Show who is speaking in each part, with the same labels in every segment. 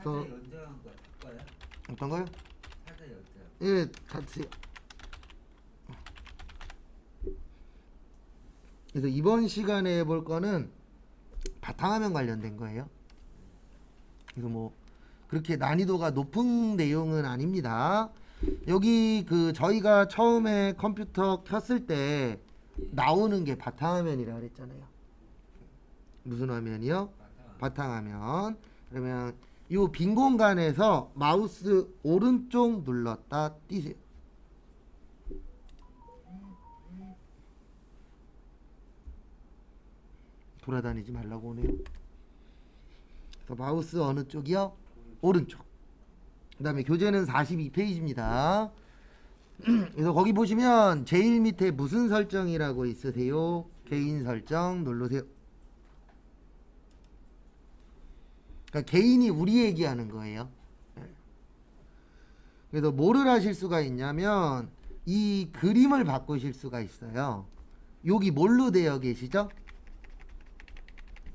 Speaker 1: 사자
Speaker 2: 그-
Speaker 1: 연장한 거 거야?
Speaker 2: 어떤 거요?
Speaker 1: 사자 연장.
Speaker 2: 예, 같이. 그래서 이번 시간에 해볼 거는 바탕화면 관련된 거예요. 그래서 뭐 그렇게 난이도가 높은 내용은 아닙니다. 여기 그 저희가 처음에 컴퓨터 켰을 때 나오는 게 바탕화면이라 그랬잖아요. 무슨 화면이요? 바탕화면. 그러면 이 빈 공간에서 마우스 오른쪽 눌렀다 띄세요. 돌아다니지 말라고 오네요. 그래서 마우스 어느 쪽이요? 오른쪽. 그 다음에 교재는 42페이지입니다. 그래서 거기 보시면 제일 밑에 무슨 설정이라고 있으세요? 개인 설정 누르세요. 그러니까 개인이 우리 얘기하는 거예요. 그래서 뭐를 하실 수가 있냐면 이 그림을 바꾸실 수가 있어요. 여기 뭘로 되어 계시죠?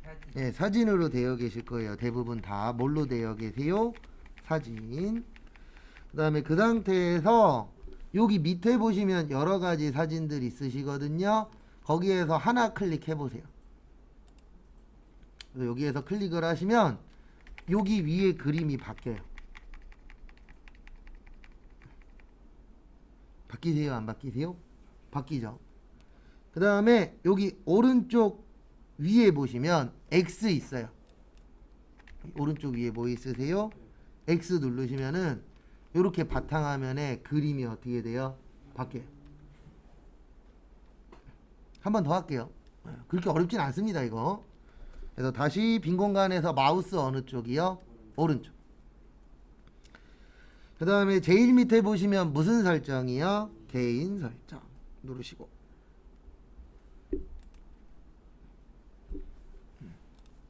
Speaker 1: 사진.
Speaker 2: 네, 사진으로 되어 계실 거예요. 대부분 다 뭘로 되어 계세요? 사진. 그 다음에 그 상태에서 여기 밑에 보시면 여러 가지 사진들 있으시거든요. 거기에서 하나 클릭해 보세요. 그래서 여기에서 클릭을 하시면 여기 위에 그림이 바뀌어요. 바뀌세요? 안 바뀌세요? 바뀌죠. 그 다음에 여기 오른쪽 위에 보시면 X 있어요. 오른쪽 위에 뭐 있으세요? X 누르시면은 이렇게 바탕화면에 그림이 어떻게 돼요? 바뀌어요. 한 번 더 할게요. 그렇게 어렵진 않습니다, 이거. 그래서 다시 빈 공간에서 마우스 어느 쪽이요? 오른쪽. 그 다음에 제일 밑에 보시면 무슨 설정이요? 개인 설정 누르시고.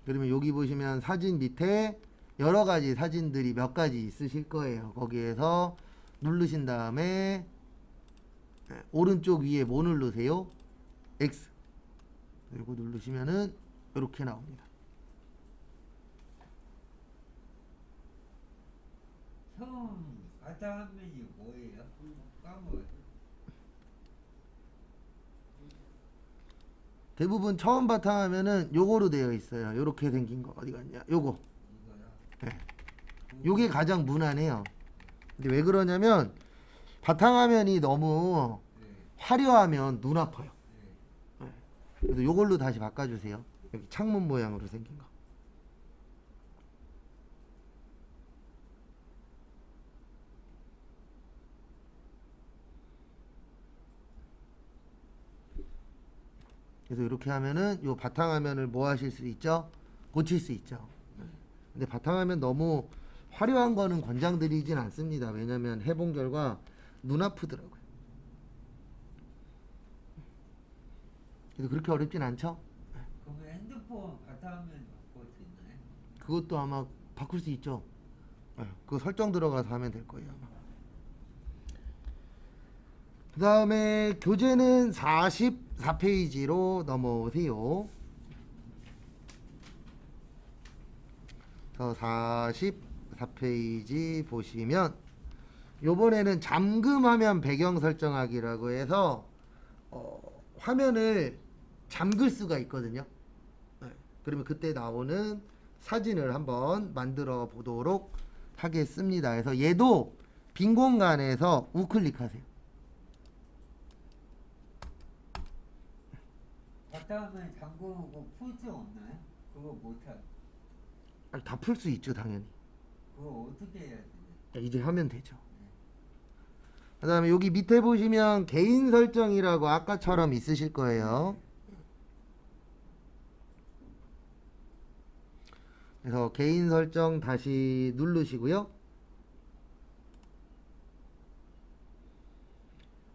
Speaker 2: 그러면 여기 보시면 사진 밑에 여러 가지 사진들이 몇 가지 있으실 거예요. 거기에서 누르신 다음에 오른쪽 위에 뭐 누르세요? X. 그리고 누르시면은 이렇게 나옵니다.
Speaker 1: 처음 바탕화면이 뭐예요? 까먹었어.
Speaker 2: 대부분 처음 바탕화면은 요거로 되어 있어요. 요렇게 생긴 거 어디 갔냐? 요거.
Speaker 1: 이거야.
Speaker 2: 네. 요게 가장 무난해요. 근데 왜 그러냐면 바탕화면이 너무
Speaker 1: 네.
Speaker 2: 화려하면 눈 아파요.
Speaker 1: 네.
Speaker 2: 그래서 요걸로 다시 바꿔주세요. 여기 창문 모양으로 생긴 거. 그래서 이렇게 하면은 요 바탕화면을 뭐 하실 수 있죠? 고칠 수 있죠. 근데 바탕화면 너무 화려한 거는 권장드리진 않습니다. 왜냐면 해본 결과 눈 아프더라고요. 그래서 그렇게 어렵진 않죠?
Speaker 1: 그러면 핸드폰 바탕화면 바꿀 수 있나요?
Speaker 2: 그것도 아마 바꿀 수 있죠. 그거 설정 들어가서 하면 될 거예요, 아마. 그 다음에 교재는 44페이지로 넘어오세요. 저 44페이지 보시면 요번에는 잠금화면 배경 설정하기라고 해서 화면을 잠글 수가 있거든요. 그러면 그때 나오는 사진을 한번 만들어 보도록 하겠습니다. 그래서 얘도 빈 공간에서 우클릭하세요.
Speaker 1: 바탕화면 잠그고 풀 수 없나요? 그거 못할.
Speaker 2: 다 풀 수 있죠, 당연히.
Speaker 1: 그거 어떻게 해야 되냐?
Speaker 2: 이제 하면 되죠. 그 다음에 여기 밑에 보시면 개인 설정이라고 아까처럼 있으실 거예요. 그래서 개인 설정 다시 누르시고요.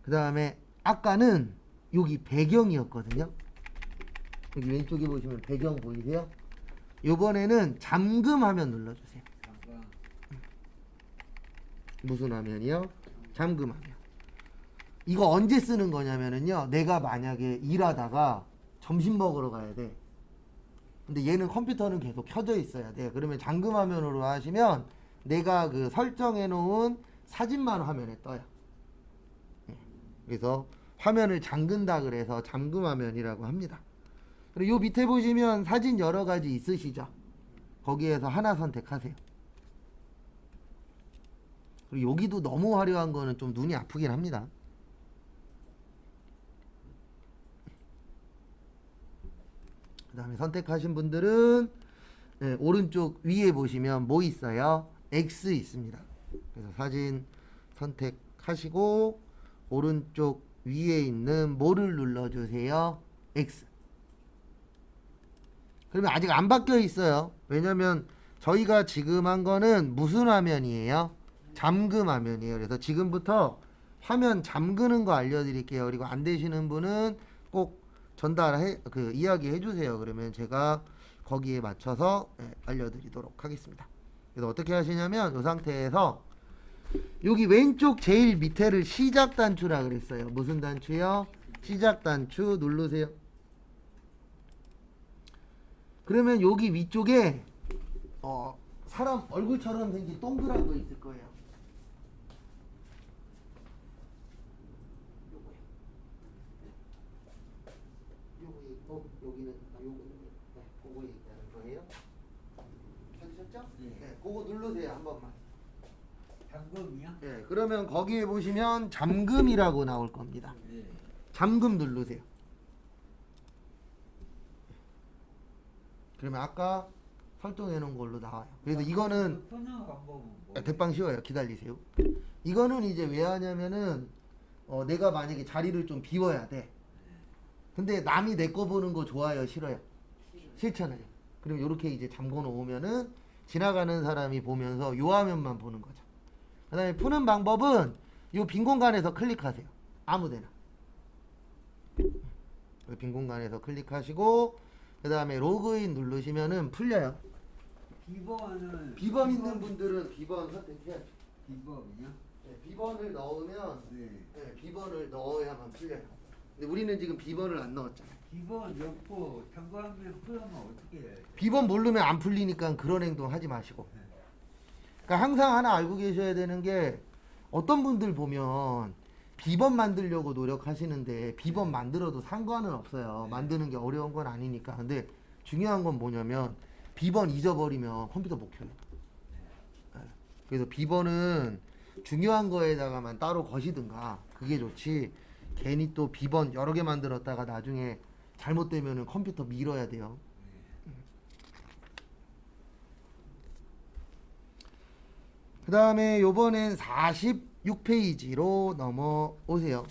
Speaker 2: 그 다음에 아까는 여기 배경이었거든요. 여기 왼쪽에 보시면 배경 보이세요? 요번에는 잠금화면 눌러주세요.
Speaker 1: 잠깐.
Speaker 2: 무슨 화면이요? 잠금화면. 이거 언제 쓰는 거냐면은요, 내가 만약에 일하다가 점심 먹으러 가야 돼. 근데 얘는 컴퓨터는 계속 켜져 있어야 돼요. 그러면 잠금 화면으로 하시면 내가 그 설정해 놓은 사진만 화면에 떠요. 그래서 화면을 잠근다 그래서 잠금 화면이라고 합니다. 그리고 요 밑에 보시면 사진 여러 가지 있으시죠? 거기에서 하나 선택하세요. 그리고 여기도 너무 화려한 거는 좀 눈이 아프긴 합니다. 그 다음에 선택하신 분들은 네, 오른쪽 위에 보시면 뭐 있어요? X 있습니다. 그래서 사진 선택하시고 오른쪽 위에 있는 뭐를 눌러주세요? X. 그러면 아직 안 바뀌어 있어요. 왜냐면 저희가 지금 한 거는 무슨 화면이에요? 잠금 화면이에요. 그래서 지금부터 화면 잠그는 거 알려드릴게요. 그리고 안 되시는 분은 꼭 이야기해 주세요. 그러면 제가 거기에 맞춰서 알려드리도록 하겠습니다. 그래서 어떻게 하시냐면 이 상태에서 여기 왼쪽 제일 밑에를 시작 단추라 그랬어요. 무슨 단추요? 시작 단추 누르세요. 그러면 여기 위쪽에 사람 얼굴처럼 생긴 동그란 거 있을 거예요. 요거 있고 여기는 그거 있다는 거예요. 찾으셨죠? 네. 그거 누르세요 한 번만.
Speaker 1: 잠금이요?
Speaker 2: 네. 그러면 거기에 보시면 잠금이라고 나올 겁니다.
Speaker 1: 네.
Speaker 2: 잠금 누르세요. 그러면 아까 설정해 놓은 걸로 나와요. 그래서 이거는
Speaker 1: 푸는 방법은 뭐?
Speaker 2: 대빵 쉬워요. 기다리세요. 이거는 이제 왜 하냐면은 내가 만약에 자리를 좀 비워야 돼. 근데 남이 내 거 보는 거 좋아요, 싫어요? 싫잖아요. 그럼 이렇게 이제 잠궈 놓으면은 지나가는 사람이 보면서 요 화면만 보는 거죠. 그다음에 푸는 방법은 요 빈 공간에서 클릭하세요. 아무데나. 빈 공간에서 클릭하시고 그다음에 로그인 누르시면은 풀려요. 비번 있는 분들은 비번 선택해야죠.
Speaker 1: 비번이요?
Speaker 2: 네, 비번을 넣으면
Speaker 1: 네.
Speaker 2: 비번을 넣어야만 풀려요. 근데 우리는 지금 비번을 안 넣었잖아요.
Speaker 1: 비번 넣고 잠금하면 풀면 어떻게 해야 돼?
Speaker 2: 비번 모르면 안 풀리니까 그런 행동 하지 마시고. 그러니까 항상 하나 알고 계셔야 되는 게 어떤 분들 보면 비번 만들려고 노력하시는데 비번 만들어도 상관은 없어요. 만드는 게 어려운 건 아니니까. 근데 중요한 건 뭐냐면 비번 잊어버리면 컴퓨터 못 켜요. 네. 그래서 비번은 중요한 거에다가만 따로 거시든가 그게 좋지. 괜히 또 비번 여러 개 만들었다가 나중에 잘못되면은 컴퓨터 밀어야 돼요. 그 다음에 요번엔 46페이지로 넘어오세요.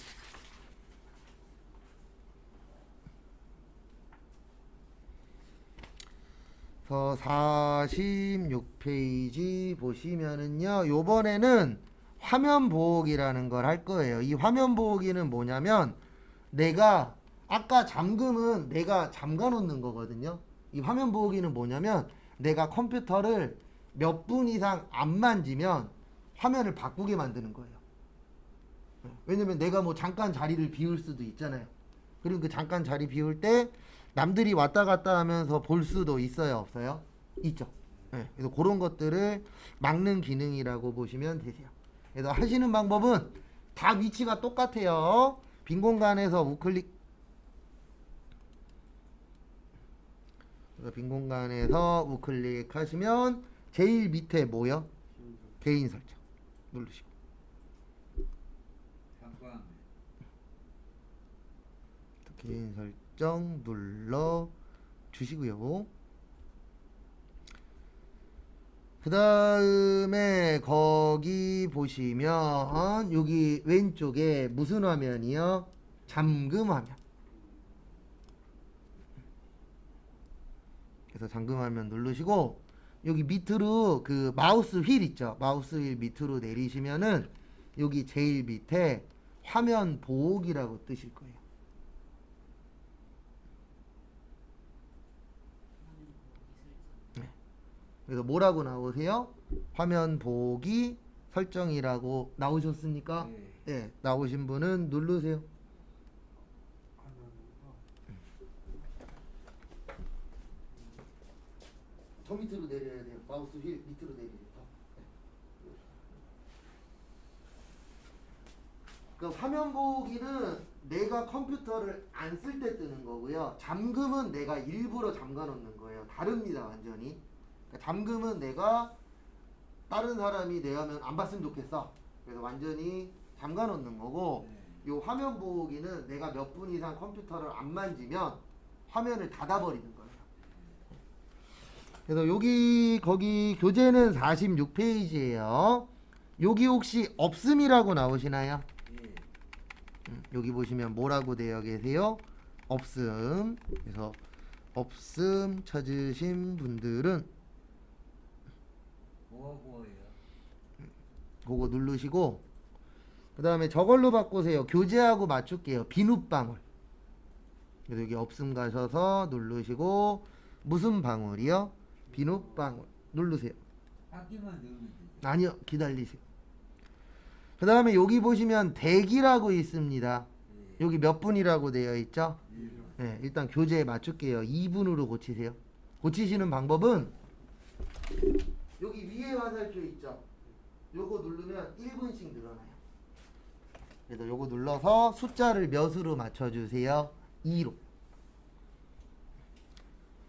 Speaker 2: 그래서 46페이지 보시면은요, 요번에는 화면 보호기라는 걸 할 거예요. 이 화면 보호기는 뭐냐면 내가 아까 잠금은 내가 잠가 놓는 거거든요. 이 화면 보호기는 뭐냐면 내가 컴퓨터를 몇 분 이상 안 만지면 화면을 바꾸게 만드는 거예요. 왜냐면 내가 뭐 잠깐 자리를 비울 수도 있잖아요. 그리고 그 잠깐 자리 비울 때 남들이 왔다 갔다 하면서 볼 수도 있어요, 없어요? 있죠. 네, 그래서 그런 것들을 막는 기능이라고 보시면 되세요. 그래서 하시는 방법은 다 위치가 똑같아요. 빈 공간에서 우클릭, 빈 공간에서 우클릭 하시면 제일 밑에 뭐요? 개인 설정 누르시고
Speaker 1: 잠금하면
Speaker 2: 개인 설정 눌러 주시고요. 그 다음에 거기 보시면 여기 왼쪽에 무슨 화면이요? 잠금 화면. 그래서 잠금 화면 누르시고 여기 밑으로 그 마우스 휠 있죠? 마우스 휠 밑으로 내리시면은 여기 제일 밑에 화면 보호기라고 뜨실 거예요. 네. 그래서 뭐라고 나오세요? 화면 보호기 설정이라고 나오셨습니까?
Speaker 1: 네.
Speaker 2: 네, 나오신 분은 누르세요. 저 밑으로 내려야 돼요. 마우스 휠 밑으로 내려야 돼요. 그 화면 보기는 내가 컴퓨터를 안 쓸 때 뜨는 거고요. 잠금은 내가 일부러 잠가 놓는 거예요. 다릅니다, 완전히. 그러니까 잠금은 내가 다른 사람이 내 화면 안 봤으면 좋겠어. 그래서 완전히 잠가 놓는 거고,
Speaker 1: 네.
Speaker 2: 요 화면 보기는 내가 몇 분 이상 컴퓨터를 안 만지면 화면을 닫아 버리는 거예요. 그래서 여기 거기 교재는 46페이지예요. 여기 혹시 없음이라고 나오시나요?
Speaker 1: 예.
Speaker 2: 여기 보시면 뭐라고 되어 계세요? 없음. 그래서 없음 찾으신 분들은
Speaker 1: 뭐예요?
Speaker 2: 그거 누르시고 그 다음에 저걸로 바꾸세요. 교재하고 맞출게요. 비눗방울. 그래서 여기 없음 가셔서 누르시고 무슨 방울이요? 비눗방울 누르세요.
Speaker 1: 바퀴만 넣으면 되죠.
Speaker 2: 아니요, 기다리세요. 그 다음에 여기 보시면 대기라고 있습니다.
Speaker 1: 예.
Speaker 2: 여기 몇 분이라고 되어 있죠?
Speaker 1: 예.
Speaker 2: 네, 일단 교재에 맞출게요. 2분으로 고치세요. 고치시는 방법은 여기 위에 화살표 있죠? 요거 누르면 1분씩 늘어나요. 그래서 요거 눌러서 숫자를 몇으로 맞춰주세요? 2로.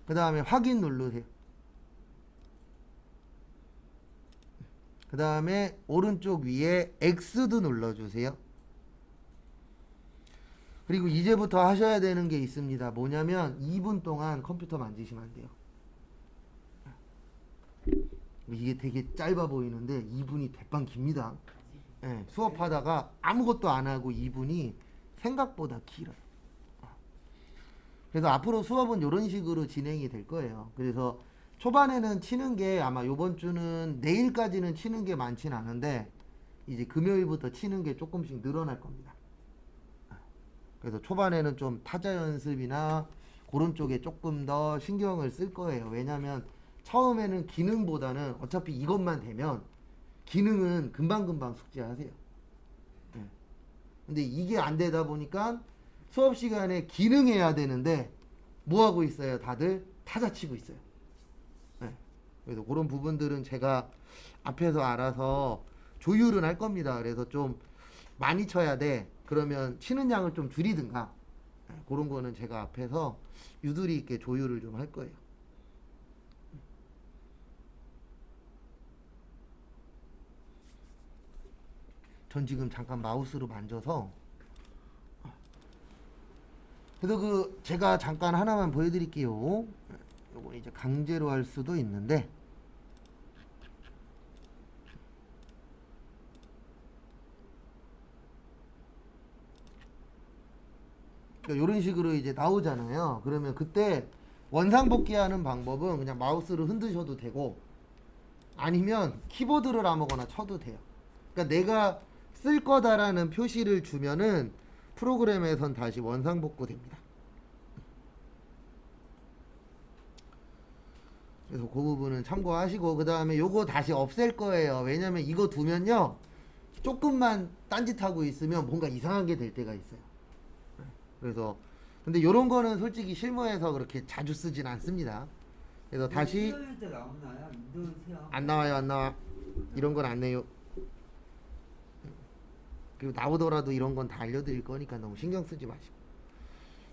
Speaker 2: 그 다음에 확인 누르세요. 그 다음에 오른쪽 위에 X도 눌러주세요. 그리고 이제부터 하셔야 되는 게 있습니다. 뭐냐면 2분 동안 컴퓨터 만지시면 안 돼요. 이게 되게 짧아 보이는데 2분이 대빵 깁니다. 네, 수업하다가 아무것도 안 하고 2분이 생각보다 길어요. 그래서 앞으로 수업은 이런 식으로 진행이 될 거예요. 그래서 초반에는 치는 게 아마 요번 주는 내일까지는 치는 게 많진 않은데 이제 금요일부터 치는 게 조금씩 늘어날 겁니다. 그래서 초반에는 좀 타자 연습이나 그런 쪽에 조금 더 신경을 쓸 거예요. 왜냐면 처음에는 기능보다는 어차피 이것만 되면 기능은 금방금방 숙지하세요. 네. 근데 이게 안 되다 보니까 수업 시간에 기능해야 되는데 뭐 하고 있어요? 다들 타자 치고 있어요. 네. 그래서 그런 부분들은 제가 앞에서 알아서 조율은 할 겁니다. 그래서 좀 많이 쳐야 돼. 그러면 치는 양을 좀 줄이든가. 네. 그런 거는 제가 앞에서 유두리 있게 조율을 좀 할 거예요. 전 지금 잠깐 마우스로 만져서 그래서 그 제가 잠깐 하나만 보여드릴게요. 요거 이제 강제로 할 수도 있는데 그러니까 이런 식으로 이제 나오잖아요. 그러면 그때 원상복귀하는 방법은 그냥 마우스를 흔드셔도 되고 아니면 키보드를 아무거나 쳐도 돼요. 그러니까 내가 쓸 거다라는 표시를 주면은 프로그램에선 다시 원상복구 됩니다. 그래서 그 부분은 참고하시고 그 다음에 요거 다시 없앨 거예요. 왜냐면 이거 두면요 조금만 딴짓하고 있으면 뭔가 이상한 게 될 때가 있어요. 그래서 근데 요런 거는 솔직히 실무에서 그렇게 자주 쓰진 않습니다. 그래서 다시
Speaker 1: 인도일 때 나오나요? 인도일 시험.
Speaker 2: 안 나와요, 안 나와. 이런 건 안 내요. 그리고 나오더라도 이런 건 다 알려드릴 거니까 너무 신경 쓰지 마시고.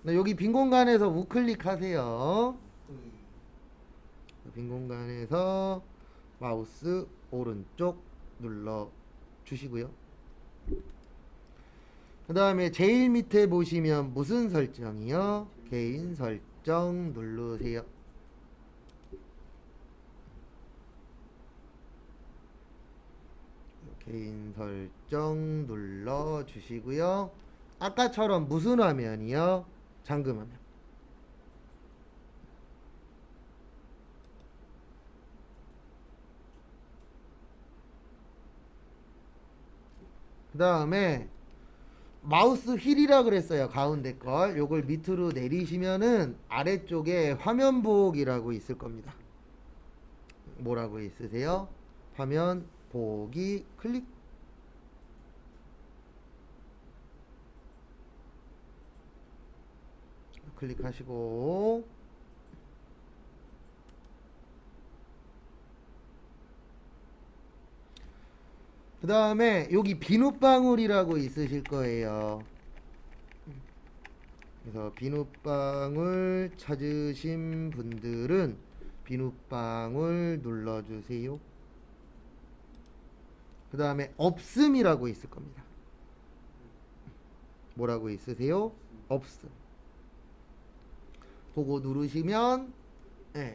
Speaker 2: 여기 빈 공간에서 우클릭 하세요. 빈 공간에서 마우스 오른쪽 눌러 주시고요. 그 다음에 제일 밑에 보시면 무슨 설정이요? 개인 설정 누르세요. 개인 설정 눌러 주시고요. 아까처럼 무슨 화면이요? 잠금 화면. 그 다음에 마우스 휠이라 그랬어요. 가운데 걸. 요걸 밑으로 내리시면은 아래쪽에 화면 보기라고 있을 겁니다. 뭐라고 있으세요? 화면 보기 클릭. 클릭하시고 그 다음에 여기 비눗방울이라고 있으실 거예요. 그래서 비눗방울 찾으신 분들은 비눗방울 눌러주세요. 그 다음에 없음이라고 있을 겁니다. 뭐라고 있으세요? 없음. 그거 누르시면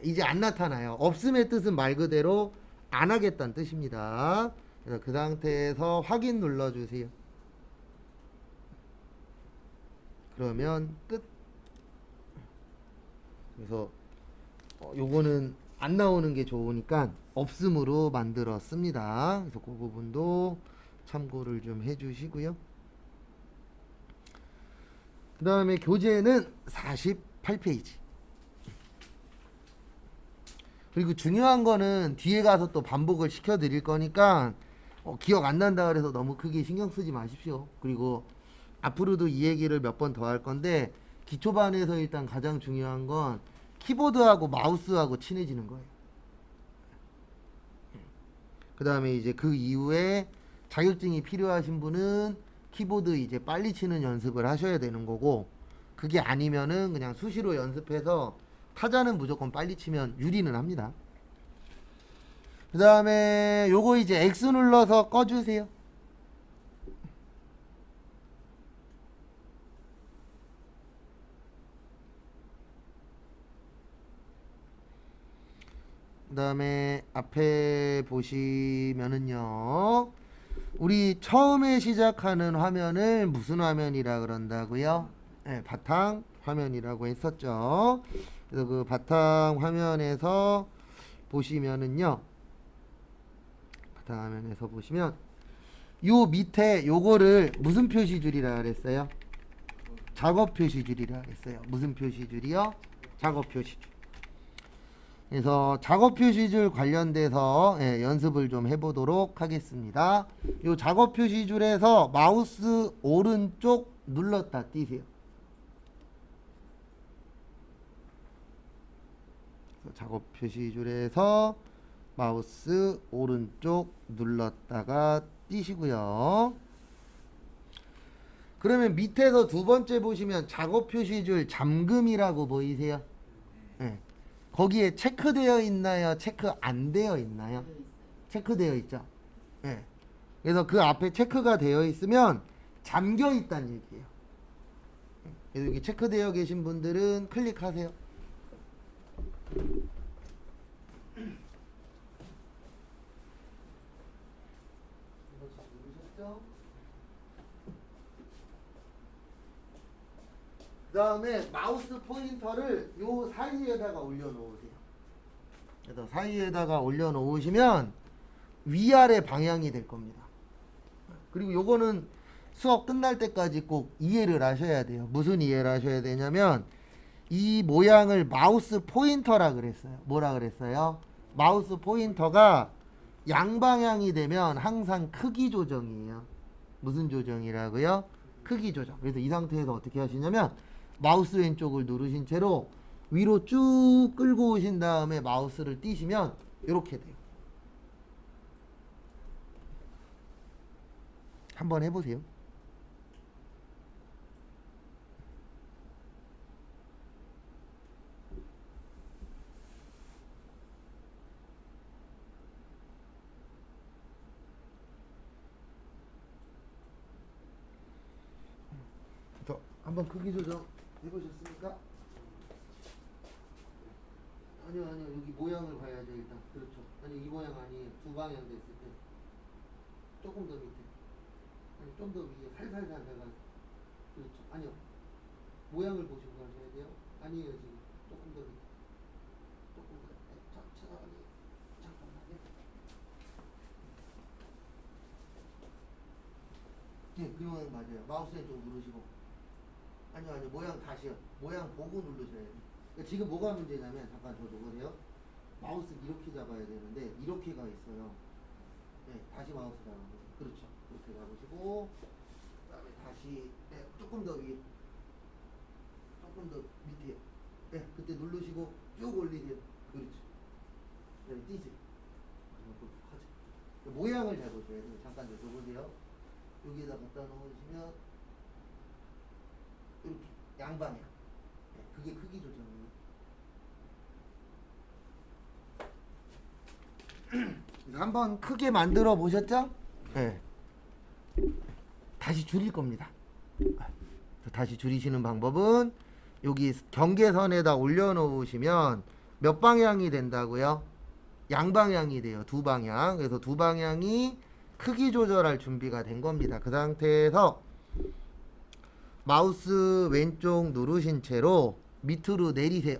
Speaker 2: 이제 안 나타나요. 없음의 뜻은 말 그대로 안 하겠다는 뜻입니다. 그래서 그 상태에서 확인 눌러주세요. 그러면 끝. 그래서 요거는 안 나오는 게 좋으니까 없음으로 만들었습니다. 그래서 그 부분도 참고를 좀 해주시고요. 그 다음에 교재는 48페이지. 그리고 중요한 거는 뒤에 가서 또 반복을 시켜 드릴 거니까 기억 안 난다 그래서 너무 크게 신경 쓰지 마십시오. 그리고 앞으로도 이 얘기를 몇 번 더 할 건데 기초반에서 일단 가장 중요한 건 키보드하고 마우스하고 친해지는 거예요. 그 다음에 이제 그 이후에 자격증이 필요하신 분은 키보드 이제 빨리 치는 연습을 하셔야 되는 거고, 그게 아니면은 그냥 수시로 연습해서 타자는 무조건 빨리 치면 유리는 합니다. 그 다음에 요거 이제 X 눌러서 꺼주세요. 그 다음에 앞에 보시면은요, 우리 처음에 시작하는 화면을 무슨 화면이라 그런다고요? 네, 바탕 화면이라고 했었죠. 그래서 그 바탕 화면에서 보시면은요, 바탕 화면에서 보시면 요 밑에 요거를 무슨 표시줄이라 그랬어요? 작업 표시줄이라 그랬어요. 무슨 표시줄이요? 작업 표시줄. 그래서 작업 표시줄 관련돼서 연습을 좀 해보도록 하겠습니다. 요 작업 표시줄에서 마우스 오른쪽 눌렀다 띄세요. 작업 표시줄에서 마우스 오른쪽 눌렀다가 띄시고요. 그러면 밑에서 두 번째 보시면 작업 표시줄 잠금이라고 보이세요? 네. 거기에 체크되어 있나요? 체크 안 되어 있나요? 체크되어 있죠. 네. 그래서 그 앞에 체크가 되어 있으면 잠겨 있다는 얘기예요. 그래서 여기 체크되어 계신 분들은 클릭하세요. 그 다음에 마우스 포인터를 요 사이에다가 올려놓으세요. 그래서 사이에다가 올려놓으시면 위아래 방향이 될 겁니다. 그리고 요거는 수업 끝날 때까지 꼭 이해를 하셔야 돼요. 무슨 이해를 하셔야 되냐면 이 모양을 마우스 포인터라 그랬어요. 뭐라 그랬어요? 마우스 포인터가 양방향이 되면 항상 크기 조정이에요. 무슨 조정이라고요? 크기 조정. 그래서 이 상태에서 어떻게 하시냐면 마우스 왼쪽을 누르신 채로 위로 쭉 끌고 오신 다음에 마우스를 띄시면 이렇게 돼요. 한번 해보세요. 저 한번 크기 조정 해보셨습니까? 아니요 여기 모양을 봐야죠 일단. 그렇죠. 아니 이 모양 아니에요. 두 방향 됐을 때 조금 더 밑에, 아니 좀 더 위에 살살살 해가. 그렇죠. 아니요 모양을 보시고 하셔야 돼요. 아니에요 지금 조금 더 밑에, 조금 더 천천히. 잠깐만요. 네, 그 모양 맞아요. 마우스 왼쪽 누르시고. 아니요 모양 다시요. 모양 보고 누르셔야 돼요. 그러니까 지금 뭐가 문제냐면, 잠깐 저 누구세요? 마우스 이렇게 잡아야 되는데 이렇게가 있어요. 네, 다시 마우스 잡아보세요. 그렇죠. 그렇게 잡으시고 그다음에 다시 조금 더 위에, 조금 더 밑에. 네, 그때 누르시고 쭉 올리세요. 그렇죠. 네, 뛰세요. 하지. 모양을 잘 보셔야 돼요. 잠깐 둬보세요. 여기에다 갖다 놓으시면 이렇게 양방향. 네, 그게 크기 조정입니다. 그래서 한번 크게 만들어 보셨죠? 네. 다시 줄일 겁니다. 다시 줄이시는 방법은 여기 경계선에다 올려놓으시면 몇 방향이 된다고요? 양방향이 돼요. 두 방향. 그래서 두 방향이 크기 조절할 준비가 된 겁니다. 그 상태에서 마우스 왼쪽 누르신 채로 밑으로 내리세요.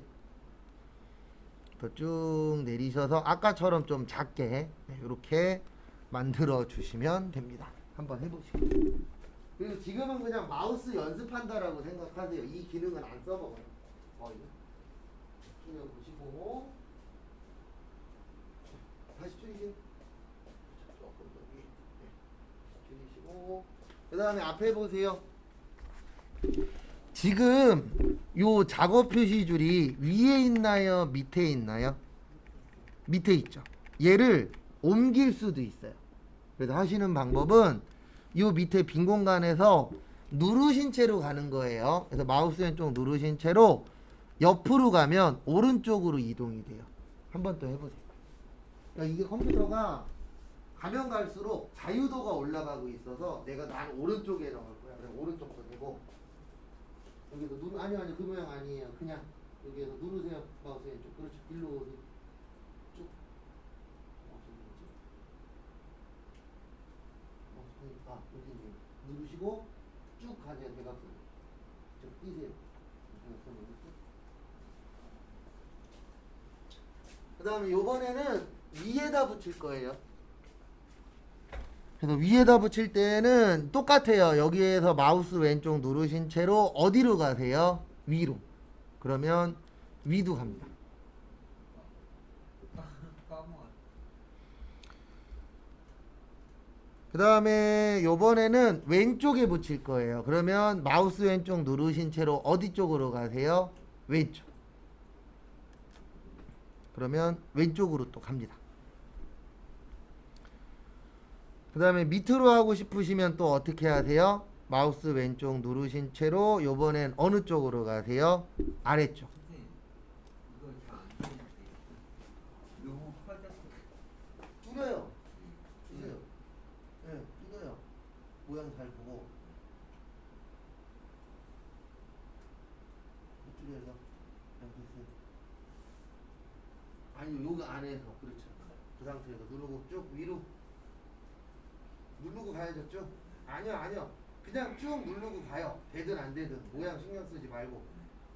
Speaker 2: 쭉 내리셔서 아까처럼 좀 작게 이렇게 만들어 주시면 됩니다. 한번 해보시고. 그리고 지금은 그냥 마우스 연습한다라고 생각하세요. 이 기능은 안 써먹어요. 줄여보시고 다시 줄이세요. 조금 더 위에. 줄이시고 그 다음에 앞에 보세요. 지금 요 작업 표시줄이 위에 있나요? 밑에 있나요? 밑에 있죠. 얘를 옮길 수도 있어요. 그래서 하시는 방법은 요 밑에 빈 공간에서 누르신 채로 가는 거예요. 그래서 마우스 왼쪽 누르신 채로 옆으로 가면 오른쪽으로 이동이 돼요. 한번 또 해보세요. 그러니까 이게 컴퓨터가 가면 갈수록 자유도가 올라가고 있어서 내가 난 오른쪽에 넣을 거야. 그래서 오른쪽도 되고 여기서 아니요 그 모양 아니에요. 그냥 여기에서 누르세요. 마우스 왼쪽. 그렇죠. 일로 오세요. 쭉. 여기 누르시고 쭉 가세요. 대각선. 쭉 뛰세요. 그 다음에 요번에는 위에다 붙일 거예요. 그래서 위에다 붙일 때는 똑같아요. 여기에서 마우스 왼쪽 누르신 채로 어디로 가세요? 위로. 그러면 위도 갑니다. 그 다음에 요번에는 왼쪽에 붙일 거예요. 그러면 마우스 왼쪽 누르신 채로 어디 쪽으로 가세요? 왼쪽. 그러면 왼쪽으로 또 갑니다. 그 다음에 밑으로 하고 싶으시면 또 어떻게 하세요? 마우스 왼쪽 누르신 채로 요번엔 어느 쪽으로 가세요? 아래쪽.
Speaker 1: 이거 잘안 되는데 너무 커졌어.
Speaker 2: 줄여요. 줄여요. 네, 줄여요. 모양 잘 보고. 줄여서. 됐어요. 아니 요거 안에서 그렇죠. 그 상태에서 누르고 쭉 위로. 누르고 가야죠 쭉. 아니요 그냥 쭉 누르고 가요. 되든 안 되든 모양 신경 쓰지 말고.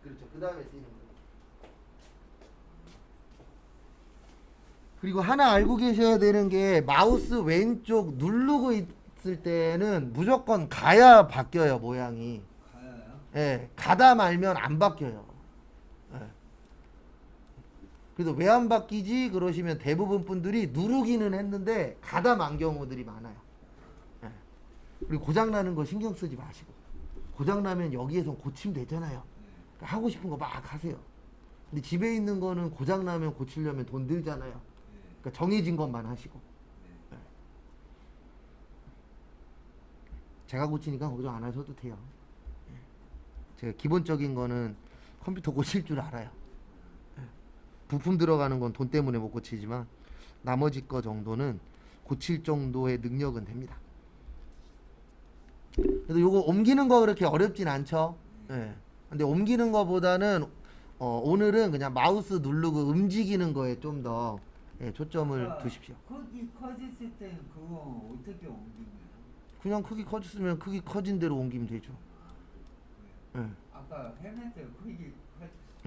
Speaker 2: 그렇죠. 그 다음에 쓰는 거예요. 그리고 하나 알고 계셔야 되는 게 마우스 왼쪽 누르고 있을 때는 무조건 가야 바뀌어요. 모양이.
Speaker 1: 가야요?
Speaker 2: 예, 가다 말면 안 바뀌어요. 예. 그래서 왜 안 바뀌지 그러시면 대부분 분들이 누르기는 했는데 가다 만 경우들이 많아요. 그리고 고장나는 거 신경 쓰지 마시고 고장나면 여기에서 고치면 되잖아요. 그러니까 하고 싶은 거 막 하세요. 근데 집에 있는 거는 고장나면 고치려면 돈 들잖아요. 그러니까 정해진 것만 하시고. 네. 제가 고치니까 걱정 안 하셔도 돼요. 제가 기본적인 거는 컴퓨터 고칠 줄 알아요. 부품 들어가는 건 돈 때문에 못 고치지만 나머지 거 정도는 고칠 정도의 능력은 됩니다. 그래서 요거 옮기는 거 그렇게 어렵진 않죠. 예. 근데 옮기는 거보다는 오늘은 그냥 마우스 누르고 움직이는 거에 좀 더 초점을 두십시오.
Speaker 1: 크기 커졌을 때 그거 어떻게 옮기나요?
Speaker 2: 그냥 크기 커졌으면 크기 커진 대로 옮기면 되죠. 예.
Speaker 1: 아까 헤매트 크기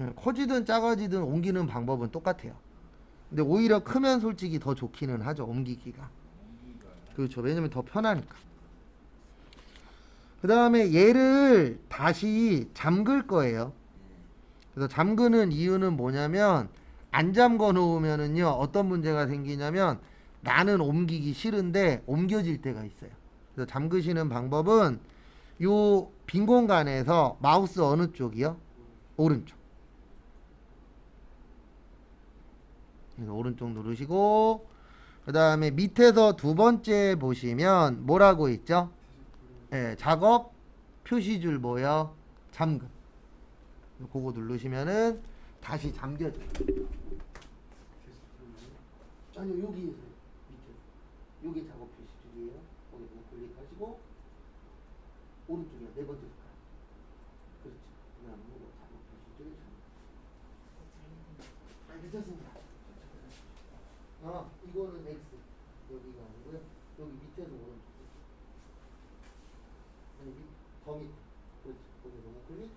Speaker 2: 예. 커지든 작아지든 옮기는 방법은 똑같아요. 근데 오히려 크면 솔직히 더 좋기는 하죠. 옮기기가. 그렇죠. 왜냐면 더 편하니까. 그 다음에 얘를 다시 잠글 거예요. 그래서 잠그는 이유는 뭐냐면 안 잠궈 놓으면은요 어떤 문제가 생기냐면 나는 옮기기 싫은데 옮겨질 때가 있어요. 그래서 잠그시는 방법은 요 빈 공간에서 마우스 어느 쪽이요? 오른쪽. 그래서 오른쪽 누르시고 그 다음에 밑에서 두 번째 보시면 뭐라고 있죠? 예, 작업 표시줄 뭐요? 잠금. 그거 누르시면은 다시 잠겨져요. 아니요, 여기에서 밑에. 여기 작업 표시줄이에요. 거기서 클릭하시고 오른쪽이야, 네 번째 색깔. 그렇죠. 그다음에 이거 작업 표시줄 잠금. 괜찮습니다. 이거는 X. 여기가 아니고요. 여기 밑에서 오른쪽. 아니, 더 밑. 그렇지. 거기서 클릭.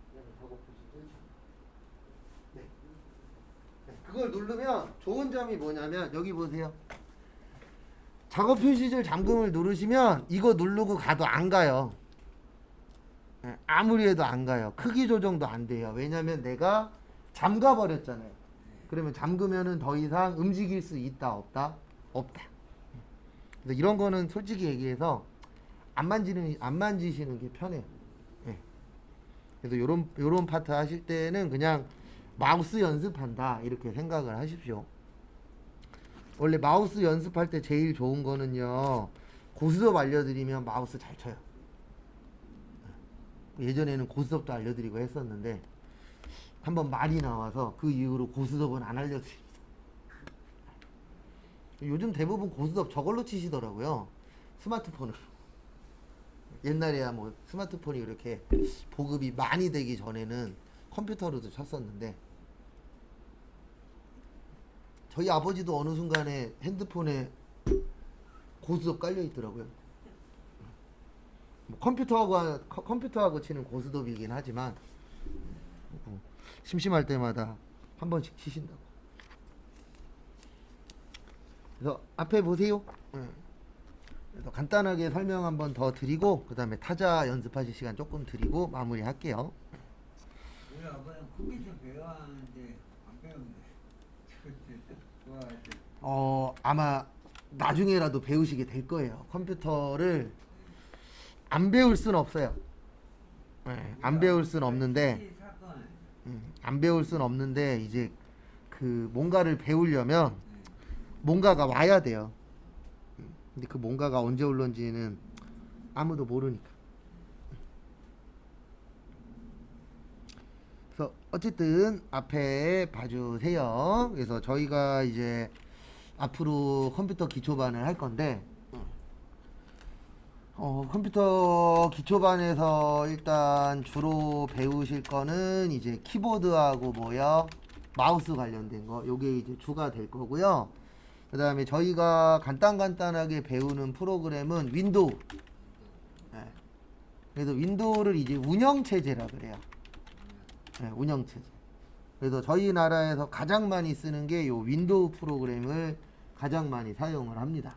Speaker 2: 그다음에 작업 표시줄 잠금. 네. 네. 그걸 누르면 좋은 점이 뭐냐면 여기 보세요. 작업 표시줄 잠금을 누르시면 이거 누르고 가도 안 가요. 네, 아무리 해도 안 가요. 크기 조정도 안 돼요. 왜냐면 내가 잠가 버렸잖아요. 그러면 잠그면은 더 이상 움직일 수 있다 없다? 없다. 그래서 이런 거는 솔직히 얘기해서 안 만지시는 게 편해요. 네. 그래서 요런 파트 하실 때는 그냥 마우스 연습한다 이렇게 생각을 하십시오. 원래 마우스 연습할 때 제일 좋은 거는요, 고스톱 알려드리면 마우스 잘 쳐요. 예전에는 고스톱도 알려드리고 했었는데 한번 말이 나와서 그 이후로 고스톱은 안 알려드립니다. 요즘 대부분 고스톱 저걸로 치시더라고요. 스마트폰으로. 옛날에야 뭐 스마트폰이 이렇게 보급이 많이 되기 전에는 컴퓨터로도 쳤었는데, 저희 아버지도 어느 순간에 핸드폰에 고스톱 깔려 있더라고요. 뭐 컴퓨터하고 치는 고스톱이긴 하지만 심심할 때마다 한 번씩 치신다고. 그래서 앞에 보세요. 그래서 간단하게 설명 한번 더 드리고 그 다음에 타자 연습하실 시간 조금 드리고 마무리할게요.
Speaker 1: 우리 아빠는 컴퓨터 배워하는데 안 배웠네. 좋아하지.
Speaker 2: 아마 나중에라도 배우시게 될 거예요. 컴퓨터를 안 배울 순 없어요. 네, 안 배울 순 없는데, 안 배울 순 없는데 이제 그 뭔가를 배우려면 뭔가가 와야 돼요. 근데 그 뭔가가 언제 올런지는 아무도 모르니까. 그래서 어쨌든 앞에 봐주세요. 그래서 저희가 이제 앞으로 컴퓨터 기초반을 할 건데, 컴퓨터 기초반에서 일단 주로 배우실 거는 이제 키보드하고 뭐요? 마우스 관련된 거. 요게 이제 주가 될 거고요. 그 다음에 저희가 간단하게 배우는 프로그램은 윈도우. 네. 그래서 윈도우를 이제 운영체제라 그래요. 네, 운영체제. 그래서 저희 나라에서 가장 많이 쓰는 게 요 윈도우 프로그램을 가장 많이 사용을 합니다.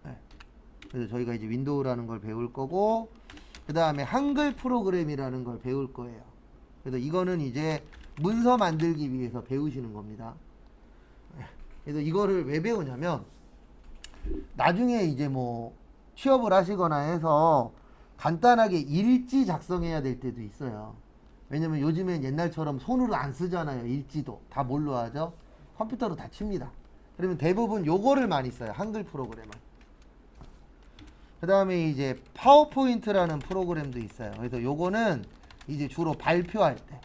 Speaker 2: 네. 그래서 저희가 이제 윈도우라는 걸 배울 거고, 그 다음에 한글 프로그램이라는 걸 배울 거예요. 그래서 이거는 이제 문서 만들기 위해서 배우시는 겁니다. 그래서 이거를 왜 배우냐면 나중에 이제 뭐 취업을 하시거나 해서 간단하게 일지 작성해야 될 때도 있어요. 왜냐면 요즘엔 옛날처럼 손으로 안 쓰잖아요. 일지도 다 뭘로 하죠? 컴퓨터로 다 칩니다. 그러면 대부분 요거를 많이 써요. 한글 프로그램을. 그 다음에 이제 파워포인트라는 프로그램도 있어요. 그래서 요거는 이제 주로 발표할 때.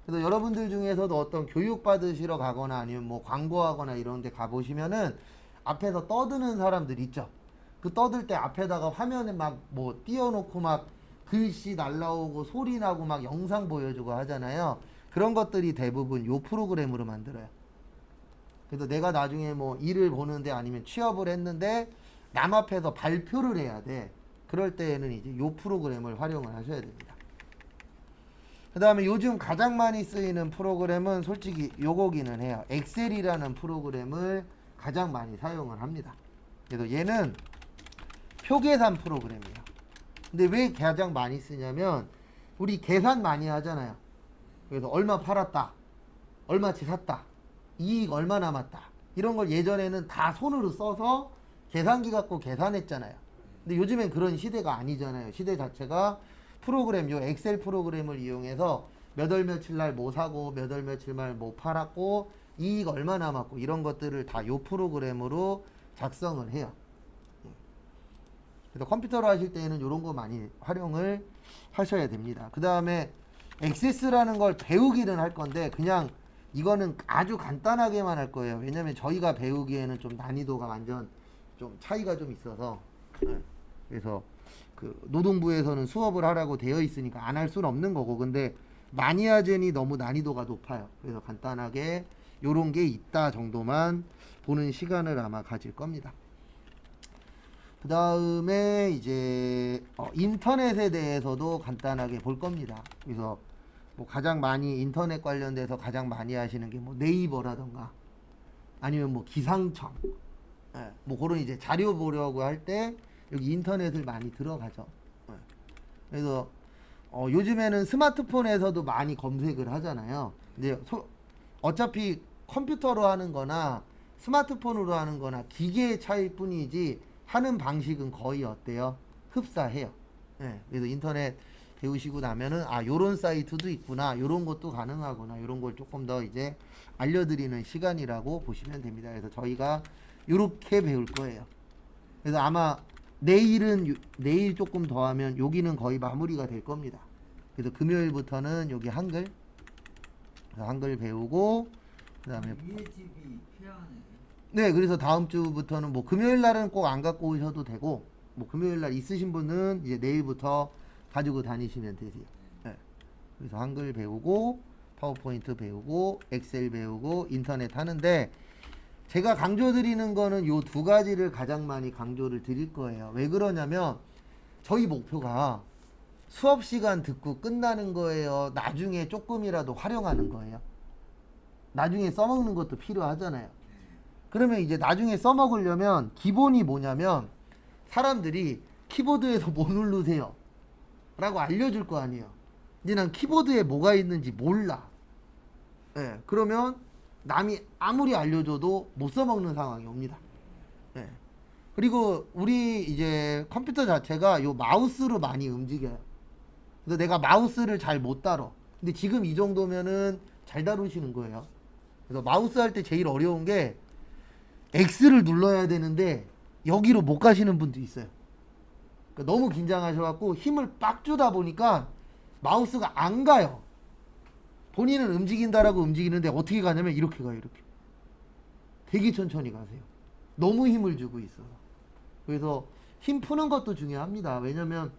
Speaker 2: 그래서 여러분들 중에서도 어떤 교육 받으시러 가거나 아니면 뭐 광고하거나 이런 데 가보시면은 앞에서 떠드는 사람들 있죠. 그 떠들 때 앞에다가 화면에 막 뭐 띄워놓고 막 글씨 날라오고 소리 나고 막 영상 보여주고 하잖아요. 그런 것들이 대부분 요 프로그램으로 만들어요. 그래서 내가 나중에 뭐 일을 보는데 아니면 취업을 했는데 남 앞에서 발표를 해야 돼. 그럴 때에는 이제 요 프로그램을 활용을 하셔야 됩니다. 그 다음에 요즘 가장 많이 쓰이는 프로그램은 솔직히 요거기는 해요. 엑셀이라는 프로그램을 가장 많이 사용을 합니다. 그래서 얘는 표계산 프로그램이에요. 근데 왜 가장 많이 쓰냐면 우리 계산 많이 하잖아요. 그래서 얼마 팔았다, 얼마치 샀다, 이익 얼마 남았다, 이런 걸 예전에는 다 손으로 써서 계산기 갖고 계산했잖아요. 근데 요즘엔 그런 시대가 아니잖아요. 시대 자체가 프로그램, 요 엑셀 프로그램을 이용해서 몇 월 며칠 날 뭐 사고 몇 월 며칠 날 뭐 팔았고 이익 얼마 남았고 이런 것들을 다 요 프로그램으로 작성을 해요. 그래서 컴퓨터로 하실 때에는 이런 거 많이 활용을 하셔야 됩니다. 그 다음에 액세스라는 걸 배우기는 할 건데 그냥 이거는 아주 간단하게만 할 거예요. 왜냐면 저희가 배우기에는 좀 난이도가 완전 좀 차이가 좀 있어서 그래서 그 노동부에서는 수업을 하라고 되어 있으니까 안 할 수는 없는 거고 근데 마니아젠이 너무 난이도가 높아요. 그래서 간단하게 요런 게 있다 정도만 보는 시간을 아마 가질 겁니다. 그 다음에 이제 인터넷에 대해서도 간단하게 볼 겁니다. 그래서 뭐 가장 많이 인터넷 관련돼서 가장 많이 하시는 게 뭐 네이버라던가 아니면 뭐 기상청 뭐 그런 이제 자료 보려고 할 때 여기 인터넷을 많이 들어가죠. 그래서 요즘에는 스마트폰에서도 많이 검색을 하잖아요. 근데 어차피 컴퓨터로 하는 거나 스마트폰으로 하는 거나 기계의 차이일 뿐이지 하는 방식은 거의 어때요? 흡사해요. 그래서 인터넷 배우시고 나면은 요런 사이트도 있구나, 요런 것도 가능하구나, 요런 걸 조금 더 이제 알려드리는 시간이라고 보시면 됩니다. 그래서 저희가 요렇게 배울 거예요. 그래서 아마 내일 조금 더 하면 여기는 거의 마무리가 될 겁니다. 그래서 금요일부터는 여기 한글 배우고 그 다음에
Speaker 1: 위에 집이 필요하네요.
Speaker 2: 네, 그래서 다음 주부터는 뭐 금요일 날은 꼭 안 갖고 오셔도 되고 뭐 금요일 날 있으신 분은 이제 내일부터 가지고 다니시면 되세요. 네. 그래서 한글 배우고 파워포인트 배우고 엑셀 배우고 인터넷 하는데 제가 강조드리는 거는 요 두 가지를 가장 많이 강조를 드릴 거예요. 왜 그러냐면 저희 목표가 수업 시간 듣고 끝나는 거예요. 나중에 조금이라도 활용하는 거예요. 나중에 써먹는 것도 필요하잖아요. 그러면 이제 나중에 써먹으려면 기본이 뭐냐면 사람들이 키보드에서 뭐 누르세요 라고 알려줄 거 아니에요. 근데 난 키보드에 뭐가 있는지 몰라. 그러면 남이 아무리 알려줘도 못 써먹는 상황이 옵니다. 그리고 우리 이제 컴퓨터 자체가 요 마우스로 많이 움직여요. 그래서 내가 마우스를 잘 못 다뤄. 근데 지금 이 정도면은 잘 다루시는 거예요. 그래서 마우스 할 때 제일 어려운 게 X를 눌러야 되는데 여기로 못 가시는 분도 있어요. 그러니까 너무 긴장하셔갖고 힘을 빡 주다 보니까 마우스가 안 가요. 본인은 움직인다라고 움직이는데 어떻게 가냐면 이렇게 가요. 이렇게. 되게 천천히 가세요. 너무 힘을 주고 있어서. 그래서 힘 푸는 것도 중요합니다. 왜냐면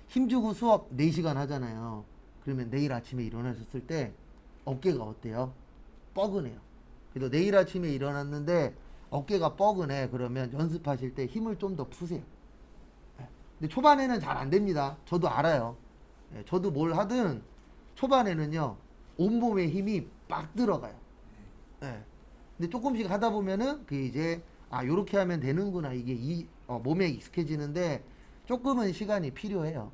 Speaker 2: 힘 주고 수업 4시간 하잖아요. 그러면 내일 아침에 일어나셨을 때 어깨가 어때요? 뻐근해요. 그래서 내일 아침에 일어났는데 어깨가 뻐근해. 그러면 연습하실 때 힘을 좀 더 푸세요. 근데 초반에는 잘 안 됩니다. 저도 알아요. 저도 뭘 하든 초반에는요 온몸에 힘이 빡 들어가요. 근데 조금씩 하다 보면은 그 이제 요렇게 하면 되는구나, 이게 몸에 익숙해지는데 조금은 시간이 필요해요.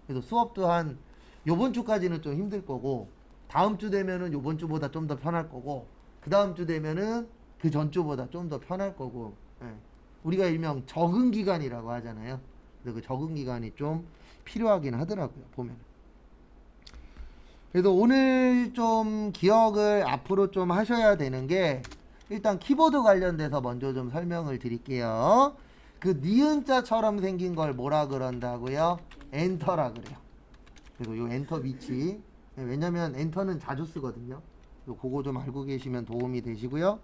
Speaker 2: 그래서 수업도 한 요번 주까지는 좀 힘들 거고 다음 주 되면은 요번 주보다 좀 더 편할 거고 그 다음 주 되면은 그 전 주보다 좀 더 편할 거고 우리가 일명 적응 기간이라고 하잖아요. 그래서 그 적응 기간이 좀 필요하긴 하더라고요, 보면. 그래서 오늘 좀 기억을 앞으로 좀 하셔야 되는 게 일단 키보드 관련돼서 먼저 좀 설명을 드릴게요. 그 니은자처럼 생긴 걸 뭐라 그런다고요? 엔터라 그래요. 그리고 요 엔터 위치, 왜냐면 엔터는 자주 쓰거든요. 그거 좀 알고 계시면 도움이 되시고요.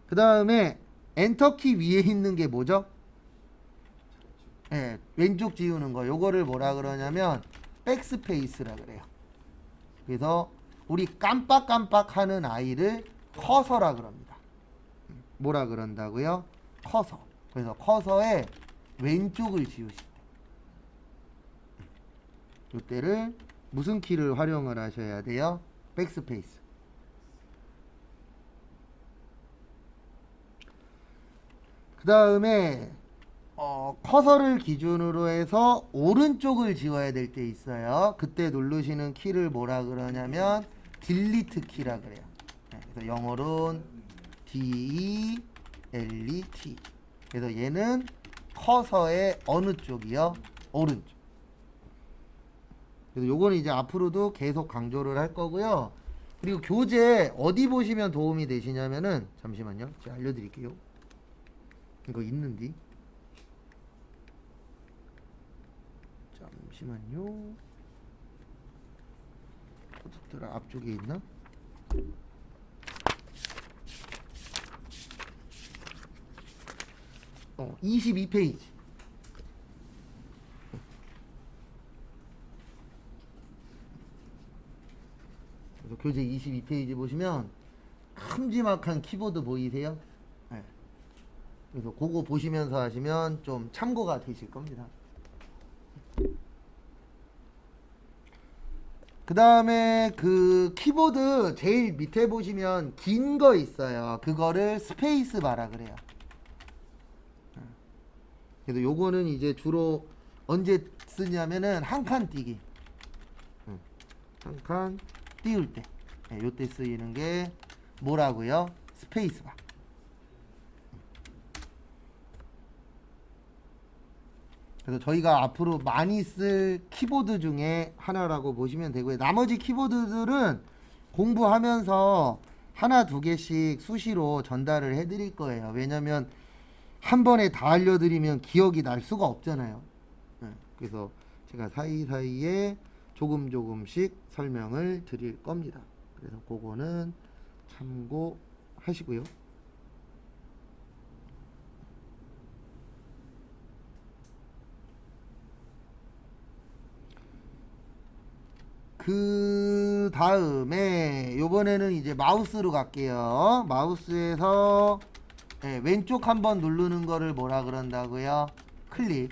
Speaker 2: 그 다음에 엔터키 위에 있는 게 뭐죠? 왼쪽 지우는 거, 요거를 뭐라 그러냐면 백스페이스라 그래요. 그래서 우리 깜빡깜빡 하는 아이를 커서라 그럽니다. 뭐라 그런다고요? 커서. 그래서 커서의 왼쪽을 지우실 때 이때를 무슨 키를 활용을 하셔야 돼요? 백스페이스. 그 다음에 커서를 기준으로 해서 오른쪽을 지워야 될 때 있어요. 그때 누르시는 키를 뭐라 그러냐면 딜리트 키라 그래요. 그래서 영어로는 DELET. 그래서 얘는 커서의 어느 쪽이요? 오른쪽. 그래서 요거는 이제 앞으로도 계속 강조를 할 거고요. 그리고 교재 어디 보시면 도움이 되시냐면은 잠시만요. 제가 알려드릴게요. 이거 있는디. 잠시만요. 어디더라? 앞쪽에 있나? 22페이지. 그래서 교재 22페이지 보시면 큼지막한 키보드 보이세요? 네. 그래서 그거 보시면서 하시면 좀 참고가 되실 겁니다. 그 다음에 그 키보드 제일 밑에 보시면 긴 거 있어요. 그거를 스페이스 바라 그래요. 그래서 요거는 이제 주로 언제 쓰냐면은 한 칸 띄기. 한 칸 띄울 때. 네, 요때 쓰이는 게 뭐라고요? 스페이스 바. 그래서 저희가 앞으로 많이 쓸 키보드 중에 하나라고 보시면 되고요. 나머지 키보드들은 공부하면서 하나 두 개씩 수시로 전달을 해드릴 거예요. 왜냐면 한 번에 다 알려드리면 기억이 날 수가 없잖아요. 그래서 제가 사이사이에 조금씩 설명을 드릴 겁니다. 그래서 그거는 참고하시고요. 그 다음에 요번에는 이제 마우스로 갈게요. 마우스에서 네, 왼쪽 한번 누르는 거를 뭐라 그런다고요? 클릭.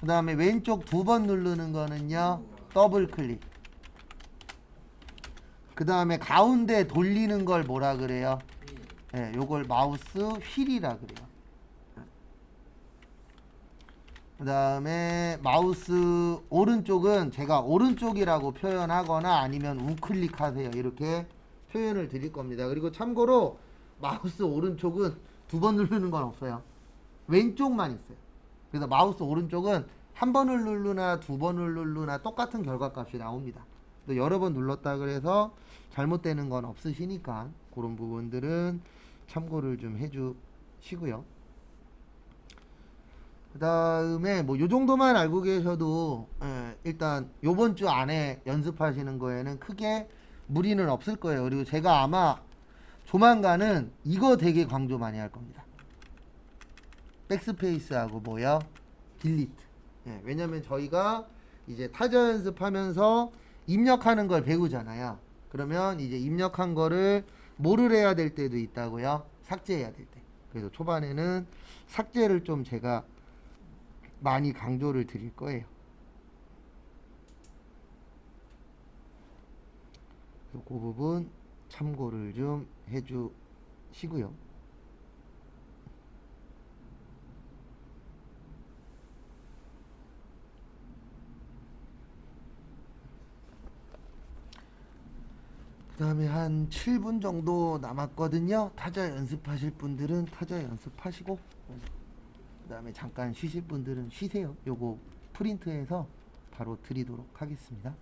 Speaker 2: 그 다음에 왼쪽 두 번 누르는 거는요, 더블 클릭. 그 다음에 가운데 돌리는 걸 뭐라 그래요? 네, 요걸 마우스 휠이라 그래요. 그 다음에 마우스 오른쪽은 제가 오른쪽이라고 표현하거나 아니면 우클릭 하세요. 이렇게 표현을 드릴 겁니다. 그리고 참고로 마우스 오른쪽은 두 번 누르는 건 없어요. 왼쪽만 있어요. 그래서 마우스 오른쪽은 한 번을 누르나 두 번을 누르나 똑같은 결과값이 나옵니다. 또 여러 번 눌렀다 그래서 잘못되는 건 없으시니까 그런 부분들은 참고를 좀 해주시고요. 그 다음에 뭐 요 정도만 알고 계셔도 일단 요번 주 안에 연습하시는 거에는 크게 무리는 없을 거예요. 그리고 제가 아마 조만간은 이거 되게 강조 많이 할 겁니다. 백스페이스하고 뭐요? 딜리트. 왜냐면 저희가 이제 타자 연습하면서 입력하는 걸 배우잖아요. 그러면 이제 입력한 거를 뭐를 해야 될 때도 있다고요? 삭제해야 될 때. 그래서 초반에는 삭제를 좀 제가 많이 강조를 드릴 거예요. 그 부분 참고를 좀 해주시고요. 그 다음에 한 7분 정도 남았거든요. 타자 연습하실 분들은 타자 연습하시고, 그 다음에 잠깐 쉬실 분들은 쉬세요. 요거 프린트해서 바로 드리도록 하겠습니다.